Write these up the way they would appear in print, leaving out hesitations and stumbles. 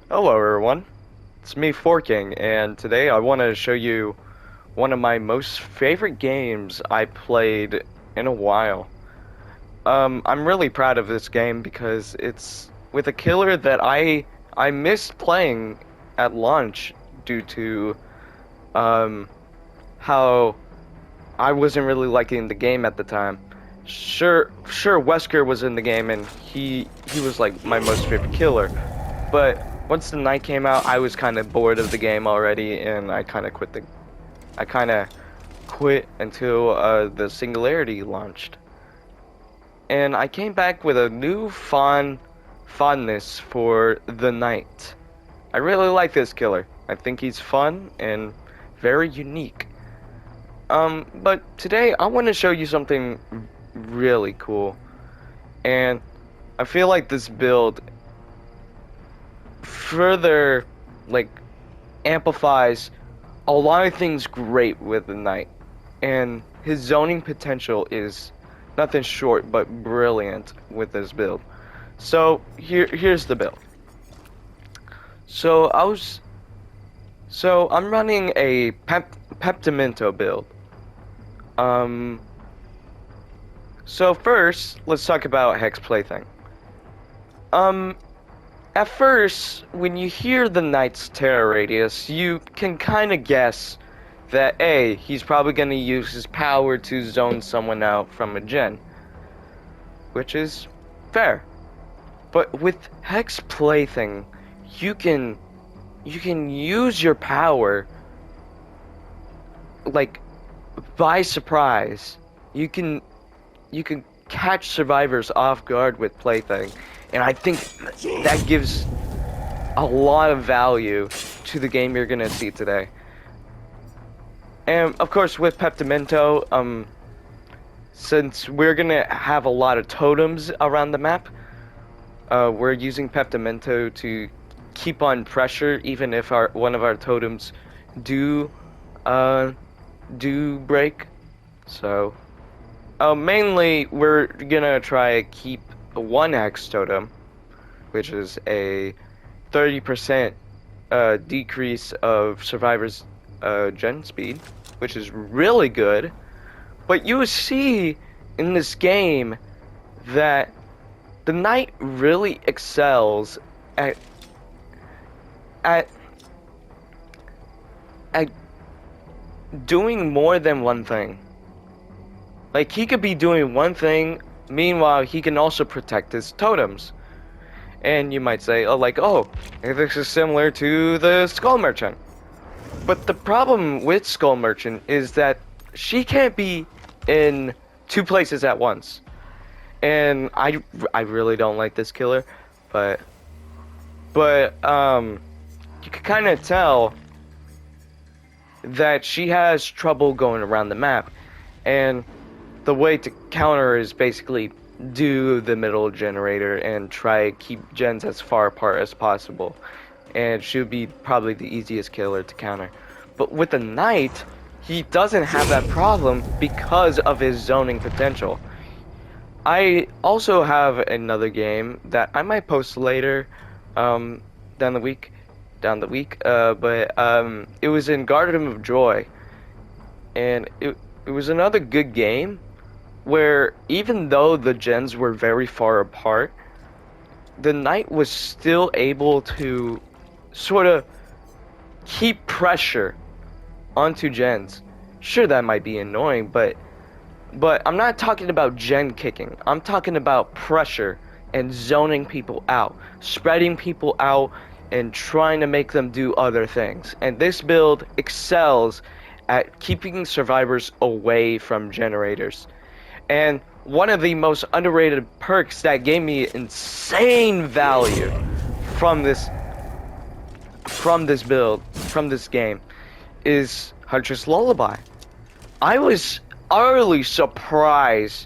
Hello everyone, it's me Forking, and today I want to show you one of my most favorite games I played in a while. I'm really proud of this game because it's with a killer that I missed playing at launch due to um how I wasn't really liking the game at the time. Sure, Wesker was in the game and he was like my most favorite killer. But once the night came out, I was kind of bored of the game already, and I kind of quit until the Singularity launched. And I came back with a new fondness for the Knight. I really like this killer. I think he's fun and very unique. But today I want to show you something really cool. And I feel like this build further like amplifies a lot of things great with the knight, and his zoning potential is nothing short but brilliant with this build. So here's the build. So I'm running a Peptimento build. Um so first let's talk about Hex Plaything. Um at first, when you hear the knight's terror radius, you can kind of guess that A, he's probably going to use his power to zone someone out from a gen, which is fair. But with Hex Plaything, you can use your power like by surprise. You can catch survivors off guard with Plaything, and I think that gives a lot of value to the game you're gonna see today. And of course with Peptimento, since we're gonna have a lot of totems around the map, we're using Peptimento to keep on pressure even if one of our totems do uh do break. So mainly we're gonna try to keep one Hex totem, which is a 30% decrease of survivors gen speed, which is really good. But you see in this game that the knight really excels at at at doing more than one thing. Like he could be doing one thing, meanwhile he can also protect his totems. And you might say, oh, this is similar to the Skull Merchant. But the problem with Skull Merchant is that she can't be in two places at once. And I really don't like this killer, but you can kind of tell that she has trouble going around the map, and the way to counter is basically do the middle generator and try to keep gens as far apart as possible, and she would be probably the easiest killer to counter. But with the knight, he doesn't have that problem because of his zoning potential. I also have another game that I might post later, down the week, but it was in Garden of Joy, and it was another good game where even though the gens were very far apart, the knight was still able to sort of keep pressure onto gens. Sure, that might be annoying, but I'm not talking about gen kicking. I'm talking about pressure and zoning people out, spreading people out, and trying to make them do other things. And this build excels at keeping survivors away from generators. And one of the most underrated perks that gave me insane value from this build, from this game, is Huntress Lullaby. I was utterly surprised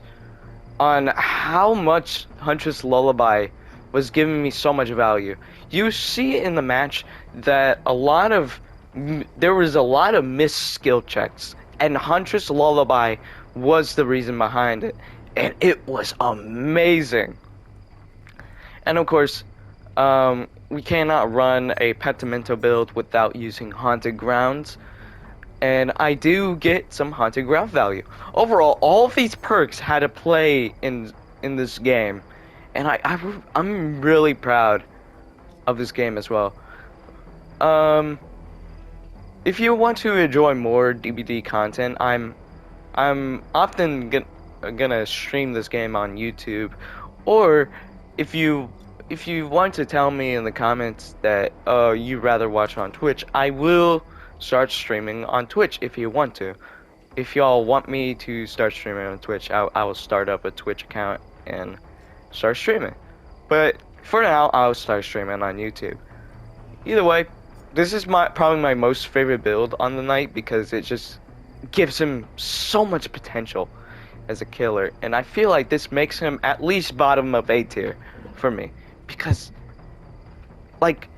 on how much Huntress Lullaby was giving me so much value. You see in the match that there was a lot of missed skill checks, and Huntress Lullaby was the reason behind it, and it was amazing. And of course, we cannot run a Pentimento build without using Haunted Grounds, and I do get some Haunted Ground value. Overall, all of these perks had a play in this game, and I'm really proud of this game as well. If you want to enjoy more DBD content, I'm often gonna stream this game on YouTube, or if you want to tell me in the comments that you'd rather watch on Twitch, I will start streaming on Twitch if you want to. If y'all want me to start streaming on Twitch, I will start up a Twitch account and start streaming. But for now, I'll start streaming on YouTube. Either way, this is probably my most favorite build on the night because it just gives him so much potential as a killer, and I feel like this makes him at least bottom of A tier for me, because like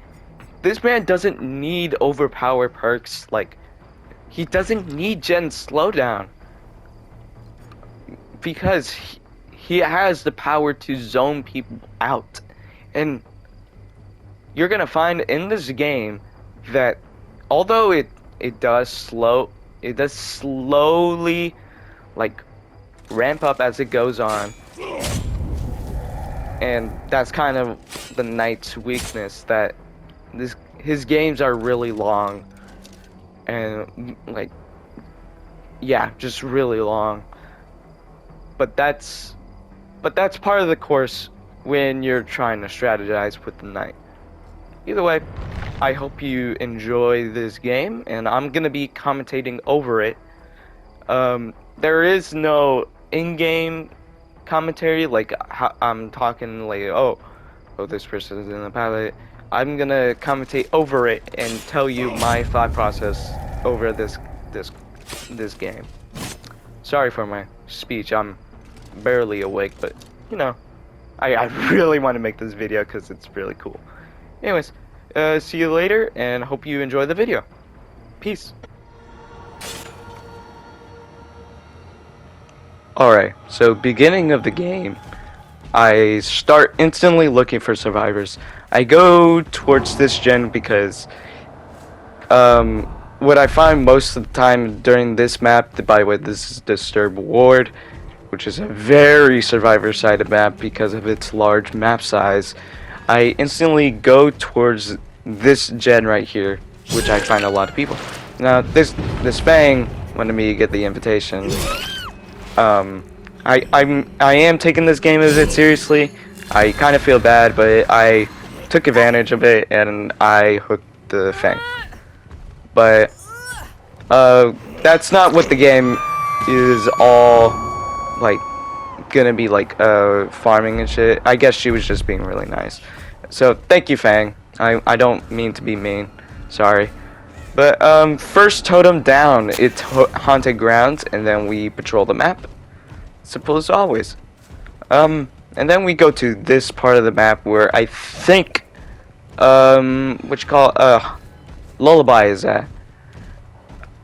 this man doesn't need overpower perks, like he doesn't need Gen slowdown, because he has the power to zone people out. And you're gonna find in this game that although it does slowly like ramp up as it goes on, and that's kind of the Knight's weakness, that his games are really long, and like, yeah, just really long. But that's part of the course when you're trying to strategize with the Knight. Either way, I hope you enjoy this game, and I'm gonna be commentating over it. There is no in-game commentary, like I'm talking like, oh, this person is in the pilot. I'm gonna commentate over it and tell you my thought process over this game. Sorry for my speech. I'm barely awake, but you know, I really want to make this video because it's really cool. Anyways, see you later, and hope you enjoy the video. Peace. Alright, so beginning of the game, I start instantly looking for survivors. I go towards this gen because what I find most of the time during this map, by the way, this is Disturbed Ward, which is a very survivor-sided map because of its large map size. I instantly go towards this gen right here, which I find a lot of people. Now, this Fang wanted me to get the invitation. I am taking this game a bit seriously. I kind of feel bad, but I took advantage of it and I hooked the Fang. But that's not what the game is all like gonna be like, farming and shit. I guess she was just being really nice. So thank you, Fang. I don't mean to be mean. Sorry. But first totem down, it's Haunted Grounds, and then we patrol the map. Simple as always. And then we go to this part of the map where I think what you call Lullaby is at.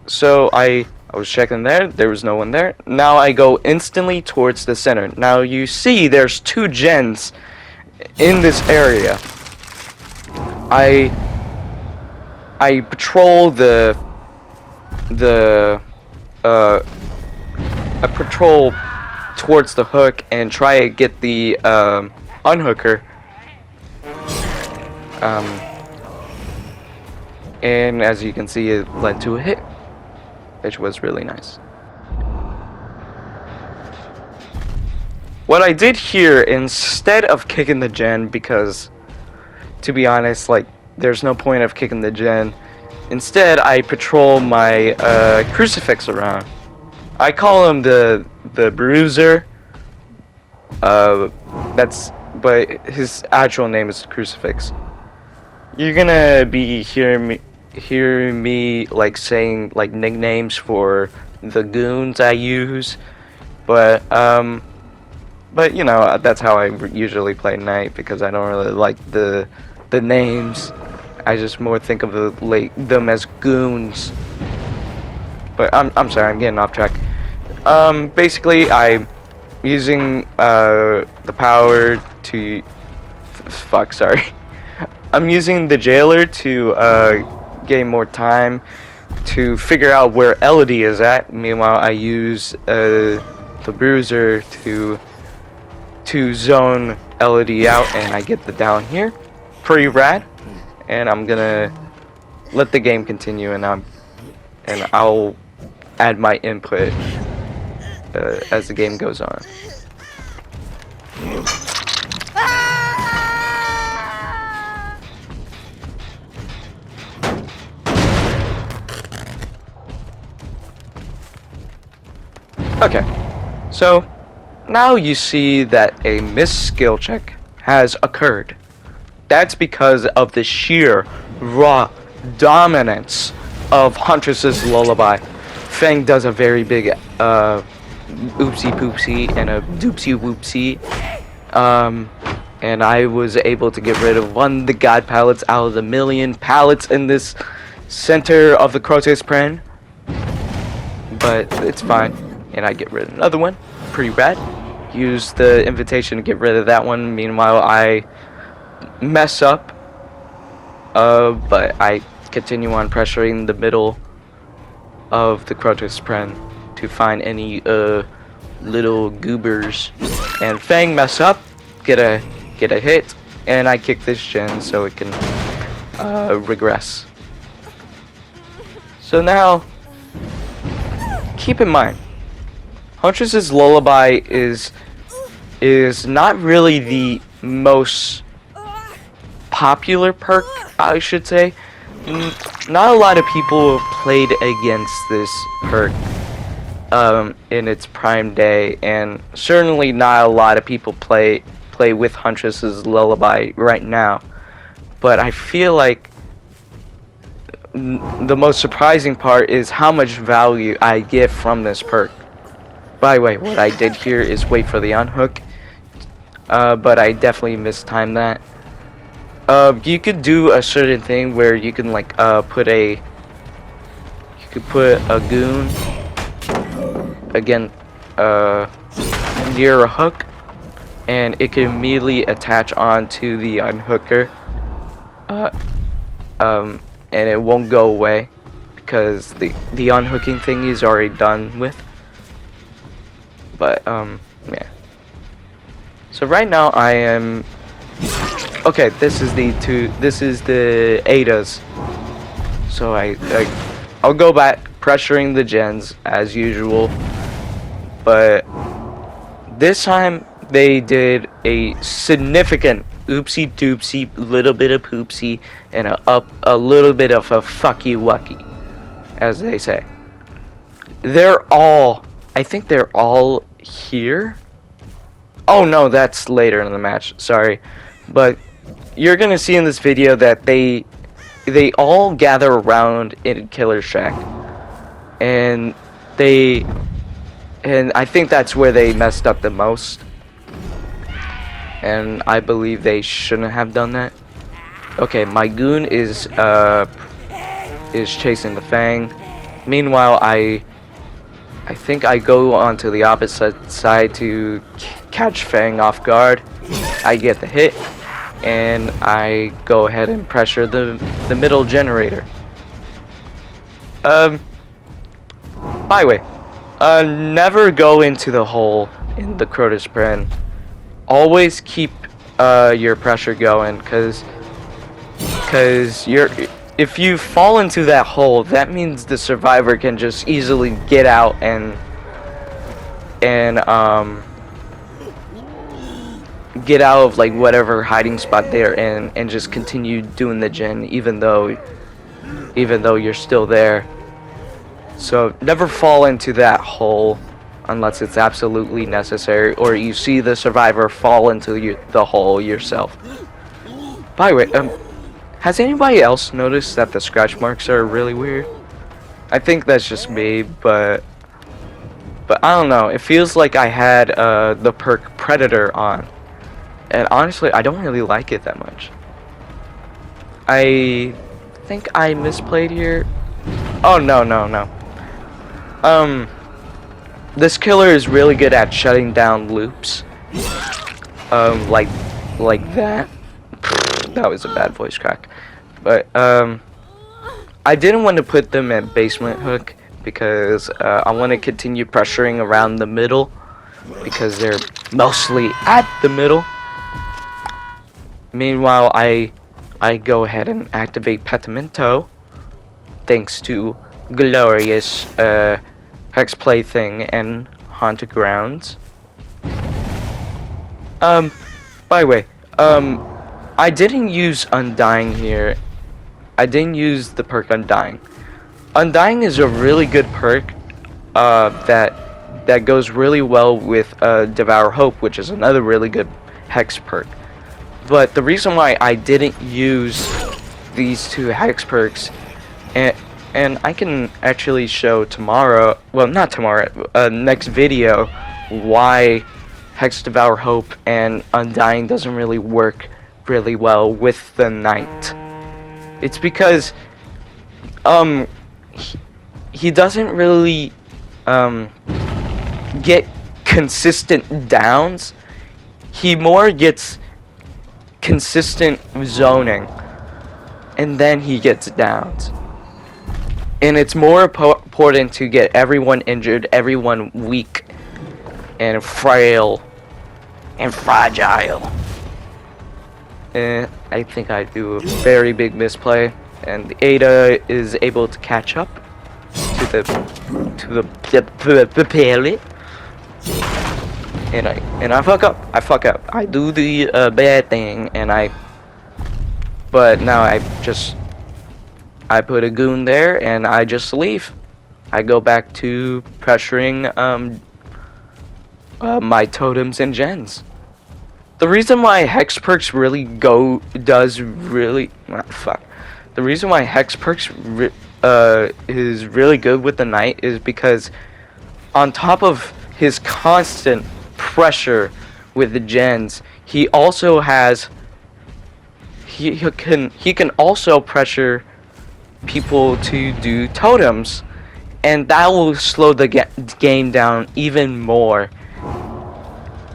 So I was checking there was no one there. Now I go instantly towards the center. Now you see there's two gens in this area. I patrol I patrol towards the hook and try to get the unhooker. And as you can see, it led to a hit, which was really nice. What I did here, instead of kicking the gen, because to be honest, like, there's no point of kicking the gen, instead I patrol my crucifix around. I call him the Bruiser. But his actual name is Crucifix. You're gonna be hearing me like saying like nicknames for the goons I use, but you know, that's how I usually play Knight, because I don't really like the names. I just more think of them as goons. But I'm sorry, I'm getting off track. Basically, I'm using the power to sorry. I'm using the jailer to gain more time to figure out where Elodie is at. Meanwhile, I use the bruiser to zone Elodie out, and I get the down here. Pretty rad. And I'm gonna let the game continue, and I'll add my input as the game goes on. Okay, so now you see that a missed skill check has occurred. That's because of the sheer, raw dominance of Huntress's Lullaby. Fang does a very big oopsie poopsie and a doopsie whoopsie. And I was able to get rid of one of the god pallets out of the million pallets in this center of the Crota's Pren. But it's fine. And I get rid of another one. Pretty rad. Use the invitation to get rid of that one. Meanwhile, I mess up. But I continue on pressuring the middle of the Crota's Pren to find any little goobers. And Fang mess up. Get a hit, and I kick this gen so it can regress. So now, keep in mind, Huntress's Lullaby is not really the most popular perk, I should say. Not a lot of people have played against this perk in its prime day, and certainly not a lot of people play with Huntress's Lullaby right now. But I feel like the most surprising part is how much value I get from this perk. By the way, what I did here is wait for the unhook, but I definitely mistimed that. You could do a certain thing where you can like put a goon again near a hook, and it can immediately attach onto the unhooker, and it won't go away because the unhooking thing is already done with. But yeah. So right now I am okay. This is the Adas. So I'll go back pressuring the gens as usual, but this time they did a significant oopsie doopsie, little bit of poopsie, and a little bit of a fucky wucky, as they say. I think they're all here. Oh no, that's later in the match, sorry. But you're gonna see in this video that they all gather around in Killer Shack. And I think that's where they messed up the most. And I believe they shouldn't have done that. Okay, my goon is chasing the Fang. Meanwhile, I think I go onto the opposite side to catch Fang off guard. I get the hit, and I go ahead and pressure the middle generator. By the way, never go into the hole in the Crota's Pren. Always keep your pressure going, cause if you fall into that hole, that means the survivor can just easily get out and get out of like whatever hiding spot they're in and just continue doing the gen even though you're still there. So never fall into that hole unless it's absolutely necessary, or you see the survivor fall into the hole yourself. By the way, has anybody else noticed that the scratch marks are really weird? I think that's just me, but I don't know. It feels like I had the perk Predator on, and honestly, I don't really like it that much. I think I misplayed here. Oh no. This killer is really good at shutting down loops. Like that. that was a bad voice crack. But I didn't want to put them at basement hook because I want to continue pressuring around the middle because they're mostly at the middle. Meanwhile, I go ahead and activate Petimento thanks to glorious Hex Plaything and Haunted Grounds. By the way, I didn't use Undying here. I didn't use the perk Undying. Undying is a really good perk that goes really well with Devour Hope, which is another really good Hex perk. But the reason why I didn't use these two Hex perks, and I can actually show tomorrow, well not tomorrow, next video, why Hex Devour Hope and Undying doesn't really work really well with the Knight. It's because he doesn't really get consistent downs. He more gets consistent zoning, and then he gets downs. And it's more important to get everyone injured, everyone weak and frail and fragile. And I think I do a very big misplay, and Ada is able to catch up to the pallet. And I fuck up. I do the bad thing, but now I put a goon there, and I just leave. I go back to pressuring my totems and gens. The reason why Hex perks really The reason why Hex perks is really good with the Knight is because on top of his constant pressure with the gens, he also has he can also pressure people to do totems, and that will slow the game down even more.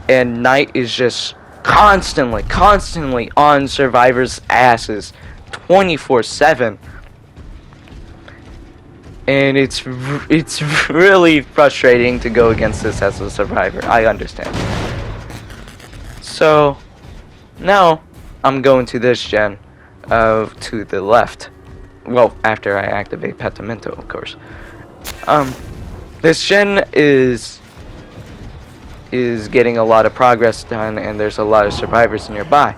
And Knight is just constantly on survivors' asses 24/7, and it's really frustrating to go against this as a survivor. I understand. So now I'm going to this gen to the left. Well, after I activate Petimento, of course. This gen is getting a lot of progress done, and there's a lot of survivors nearby.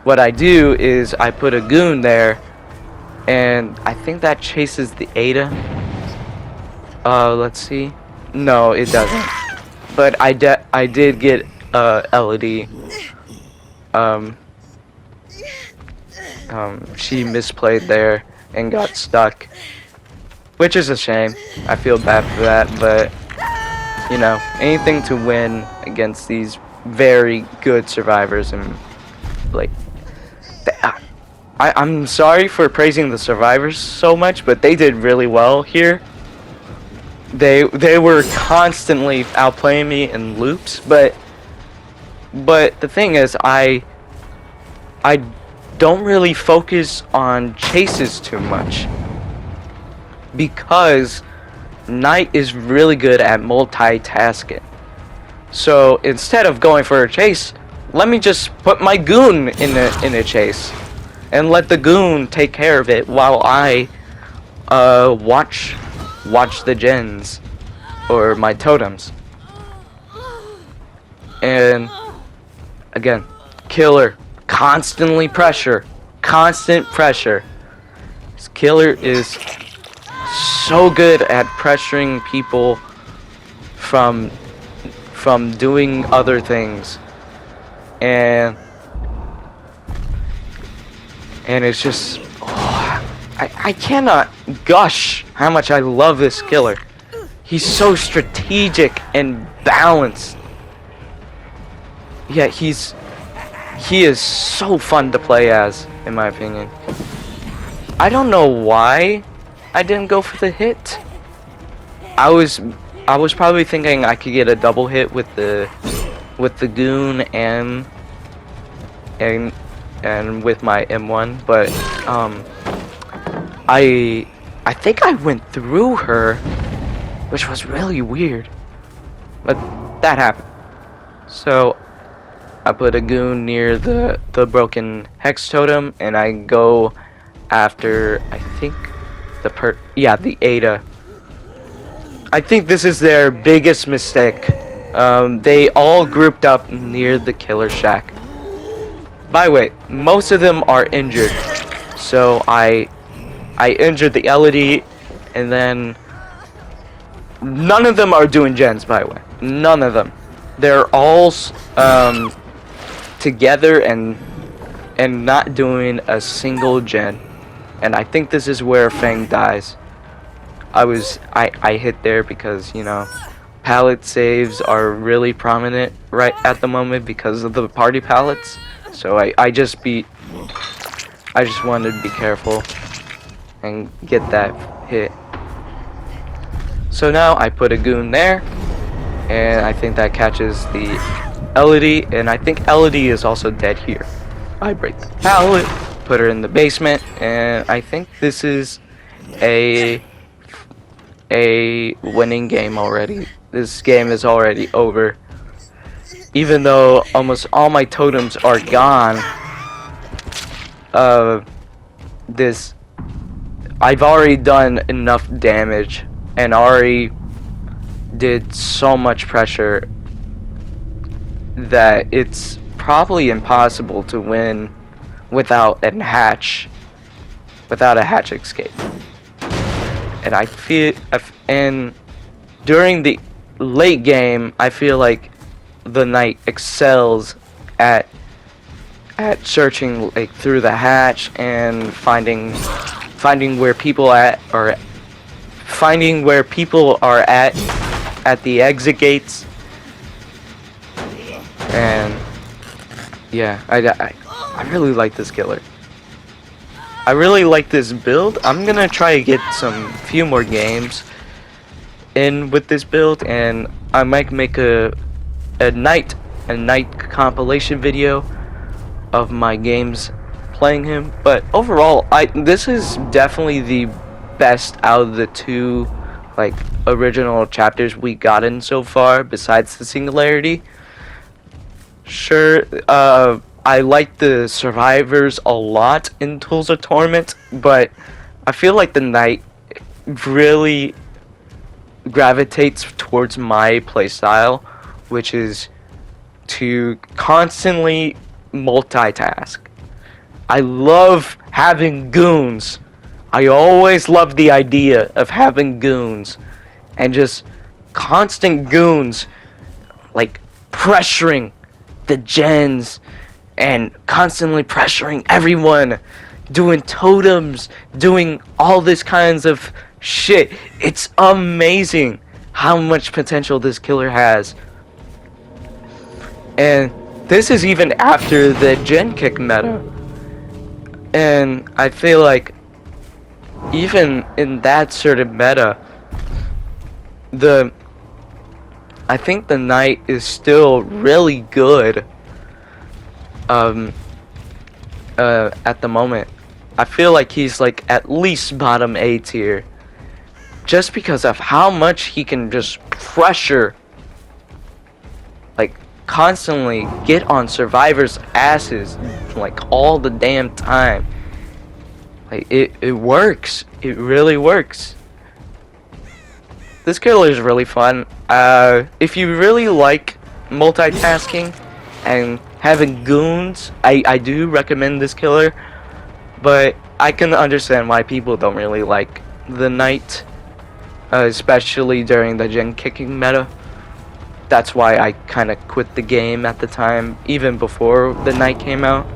What I do is I put a goon there, and I think that chases the Ada. Let's see. No, it doesn't. But I did get Elodie. She misplayed there and got stuck, which is a shame. I feel bad for that, but you know, anything to win against these very good survivors. And like, I'm sorry for praising the survivors so much, but they did really well here. They were constantly outplaying me in loops, but the thing is, I don't really focus on chases too much because Knight is really good at multitasking. So instead of going for a chase, let me just put my goon in a chase and let the goon take care of it while I watch the gens or my totems. And again, killer, constant pressure. This killer is so good at pressuring people from doing other things, and it's just I cannot gush how much I love this killer. He's so strategic and balanced. Yeah, he is so fun to play as, in my opinion. I don't know why I didn't go for the hit. I was probably thinking I could get a double hit with the goon and and with my M1, but I think I went through her, which was really weird. But that happened. So I put a goon near the broken hex totem, and I go after, I think, the Ada. I think this is their biggest mistake. They all grouped up near the killer shack. By the way, most of them are injured, so I injured the Elodie, and then none of them are doing gens. By the way, none of them. They're all together and not doing a single gen. And I think this is where Fang dies. I hit there because, you know, pallet saves are really prominent right at the moment because of the party pallets. So I just wanted to be careful and get that hit. So now I put a goon there, and I think that catches the Elodie, and I think Elodie is also dead here. I break the pallet, put her in the basement, and I think this is a winning game already. This game is already over. Even though almost all my totems are gone, I've already done enough damage and already did so much pressure that it's probably impossible to win without a hatch escape. And I feel, and during the late game, I feel like the knight excels at searching like through the hatch and finding where people are at the exit gates. And yeah, I really like this killer. I really like this build. I'm gonna try to get some few more games in with this build, and I might make a night compilation video of my games playing him. But overall, this is definitely the best out of the two like original chapters we gotten so far, besides the Singularity. Sure, I like the survivors a lot in Tools of Torment, but I feel like the knight really gravitates towards my playstyle, which is to constantly multitask. I love having goons. I always love the idea of having goons and just constant goons, like pressuring the gens and constantly pressuring everyone, doing totems, doing all this kinds of shit. It's amazing how much potential this killer has. And this is even after the gen kick meta. And I feel like even in that sort of meta, I think the knight is still really good at the moment. I feel like he's like at least bottom A tier, just because of how much he can just pressure, like constantly get on survivors' asses like all the damn time. Like it works. It really works. This killer is really fun. If you really like multitasking and having goons, I do recommend this killer. But I can understand why people don't really like the knight, especially during the gen kicking meta. That's why I kind of quit the game at the time, even before the knight came out.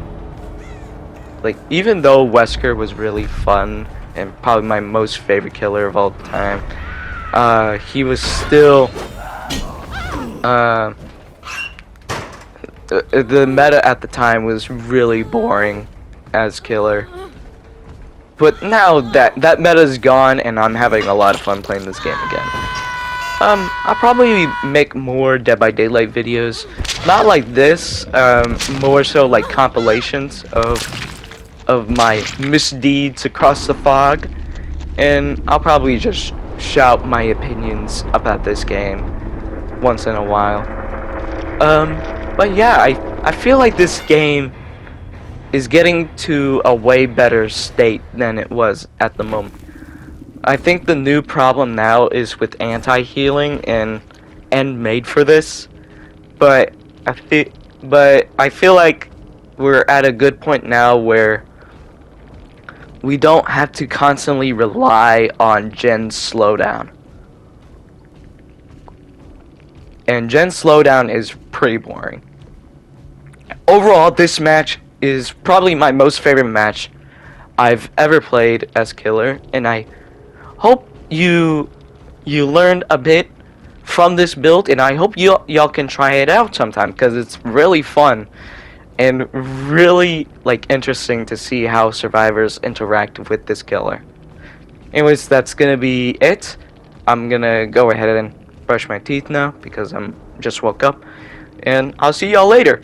Like, even though Wesker was really fun and probably my most favorite killer of all time, he was still the meta at the time was really boring as killer. But now that meta's gone, and I'm having a lot of fun playing this game again. I'll probably make more Dead by Daylight videos not like this, more so like compilations of my misdeeds across the fog, and I'll probably just shout my opinions about this game once in a while. But yeah, I feel like this game is getting to a way better state than it was at the moment. I think the new problem now is with anti-healing and made for this, but I feel like we're at a good point now where we don't have to constantly rely on Gen's slowdown. And Gen's slowdown is pretty boring. Overall, this match is probably my most favorite match I've ever played as Killer, and I hope you learned a bit from this build, and I hope y'all can try it out sometime, because it's really fun and really like interesting to see how survivors interact with this killer. Anyways, that's gonna be it. I'm gonna go ahead and brush my teeth now because I'm just woke up, and I'll see y'all later.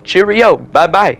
Cheerio, bye bye.